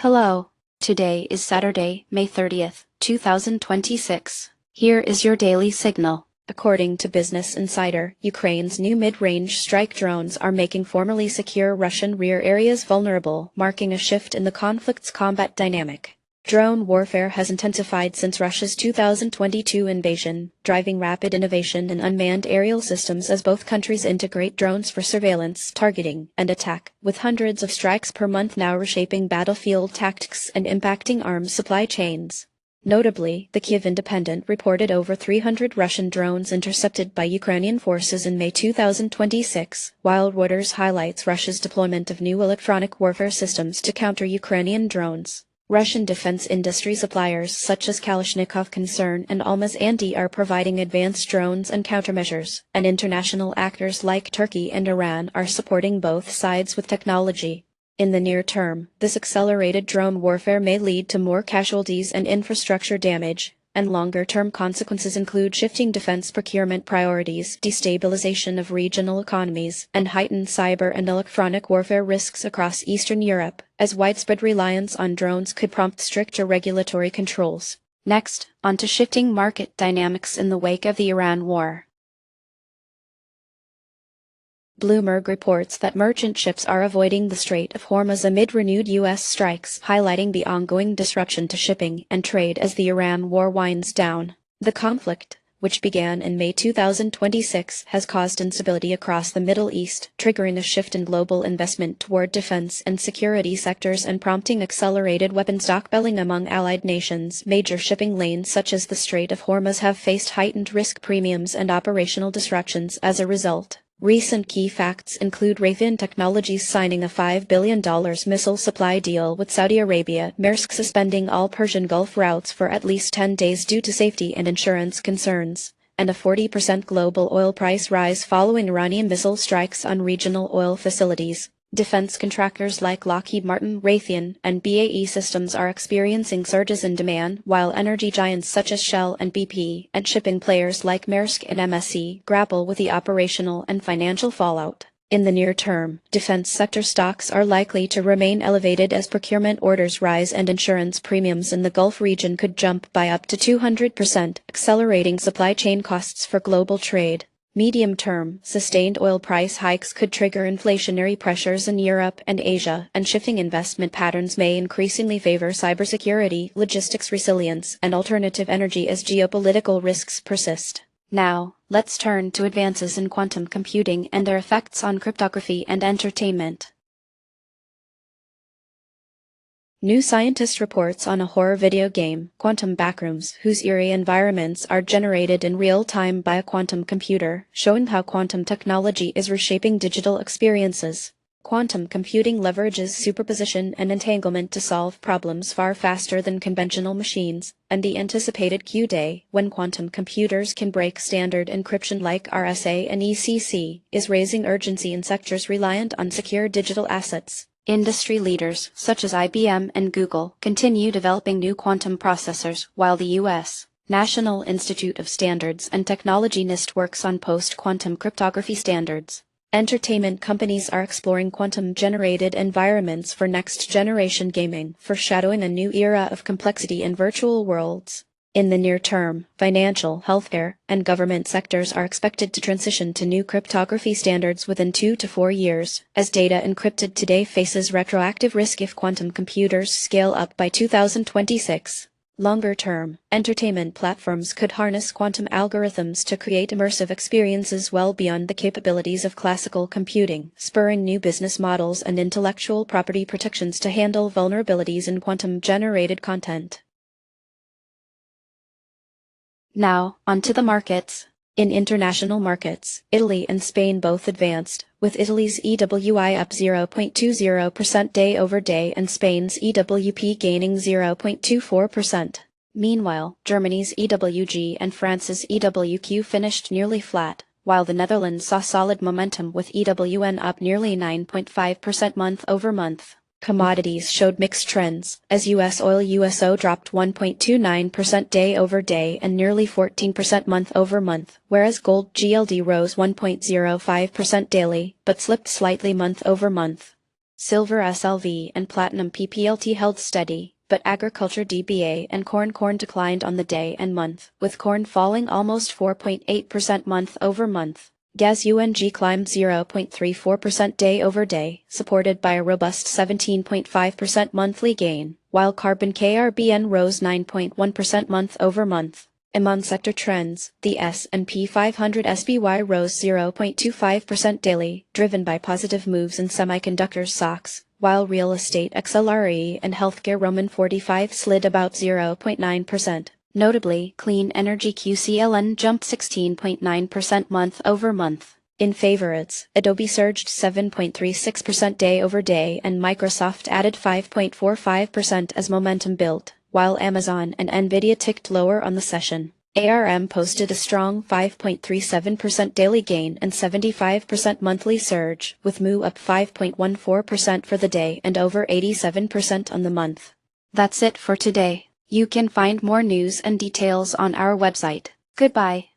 Hello. Today is Saturday, May 30th, 2026. Here is your daily signal. According to Business Insider, Ukraine's new mid-range strike drones are making formerly secure Russian rear areas vulnerable, marking a shift in the conflict's combat dynamic. Drone warfare has intensified since Russia's 2022 invasion, driving rapid innovation in unmanned aerial systems as both countries integrate drones for surveillance, targeting, and attack, with hundreds of strikes per month now reshaping battlefield tactics and impacting arms supply chains. Notably, the Kyiv Independent reported over 300 Russian drones intercepted by Ukrainian forces in May 2026, while Reuters highlights Russia's deployment of new electronic warfare systems to counter Ukrainian drones. Russian defense industry suppliers such as Kalashnikov Concern and Almaz-Antey are providing advanced drones and countermeasures, and international actors like Turkey and Iran are supporting both sides with technology. In the near term, this accelerated drone warfare may lead to more casualties and infrastructure damage, and longer-term consequences include shifting defense procurement priorities, destabilization of regional economies, and heightened cyber and electronic warfare risks across Eastern Europe, as widespread reliance on drones could prompt stricter regulatory controls. Next, on to shifting market dynamics in the wake of the Iran war. Bloomberg reports that merchant ships are avoiding the Strait of Hormuz amid renewed U.S. strikes, highlighting the ongoing disruption to shipping and trade as the Iran war winds down. The conflict, which began in May 2026, has caused instability across the Middle East, triggering a shift in global investment toward defense and security sectors and prompting accelerated weapon stockpiling among allied nations. Major shipping lanes such as the Strait of Hormuz have faced heightened risk premiums and operational disruptions as a result. Recent key facts include Raytheon Technologies signing a $5 billion missile supply deal with Saudi Arabia, Maersk suspending all Persian Gulf routes for at least 10 days due to safety and insurance concerns, and a 40% global oil price rise following Iranian missile strikes on regional oil facilities. Defense contractors like Lockheed Martin, Raytheon, and BAE Systems are experiencing surges in demand, while energy giants such as Shell and BP, and shipping players like Maersk and MSC, grapple with the operational and financial fallout. In the near term, defense sector stocks are likely to remain elevated as procurement orders rise and insurance premiums in the Gulf region could jump by up to 200%, accelerating supply chain costs for global trade. Medium-term, sustained oil price hikes could trigger inflationary pressures in Europe and Asia, and shifting investment patterns may increasingly favor cybersecurity, logistics resilience, and alternative energy as geopolitical risks persist. Now, let's turn to advances in quantum computing and their effects on cryptography and entertainment. New Scientist reports on a horror video game, Quantum Backrooms, whose eerie environments are generated in real time by a quantum computer, showing how quantum technology is reshaping digital experiences. Quantum computing leverages superposition and entanglement to solve problems far faster than conventional machines, and the anticipated Q-Day, when quantum computers can break standard encryption like RSA and ECC, is raising urgency in sectors reliant on secure digital assets. Industry leaders, such as IBM and Google, continue developing new quantum processors, while the U.S. National Institute of Standards and Technology NIST works on post-quantum cryptography standards. Entertainment companies are exploring quantum-generated environments for next-generation gaming, foreshadowing a new era of complexity in virtual worlds. In the near term, financial, healthcare, and government sectors are expected to transition to new cryptography standards within 2 to 4 years, as data encrypted today faces retroactive risk if quantum computers scale up by 2026. Longer term, entertainment platforms could harness quantum algorithms to create immersive experiences well beyond the capabilities of classical computing, spurring new business models and intellectual property protections to handle vulnerabilities in quantum-generated content. Now, onto the markets. In international markets, Italy and Spain both advanced, with Italy's EWI up 0.20% day over day and Spain's EWP gaining 0.24%. Meanwhile, Germany's EWG and France's EWQ finished nearly flat, while the Netherlands saw solid momentum with EWN up nearly 9.5% month over month. Commodities showed mixed trends, as U.S. oil USO dropped 1.29% day over day and nearly 14% month over month, whereas gold GLD rose 1.05% daily, but slipped slightly month over month. Silver SLV and platinum PPLT held steady, but agriculture DBA and corn declined on the day and month, with corn falling almost 4.8% month-over-month. Gas UNG climbed 0.34% day-over-day, supported by a robust 17.5% monthly gain, while carbon KRBN rose 9.1% month-over-month. Among sector trends, the S&P 500 SPY rose 0.25% daily, driven by positive moves in semiconductor stocks, while real estate XLRE and healthcare Roman 45 slid about 0.9%. Notably, clean energy QCLN jumped 16.9% month-over-month. In favorites, Adobe surged 7.36% day-over-day and Microsoft added 5.45% as momentum built, while Amazon and Nvidia ticked lower on the session. ARM posted a strong 5.37% daily gain and 75% monthly surge, with MU up 5.14% for the day and over 87% on the month. That's it for today. You can find more news and details on our website. Goodbye.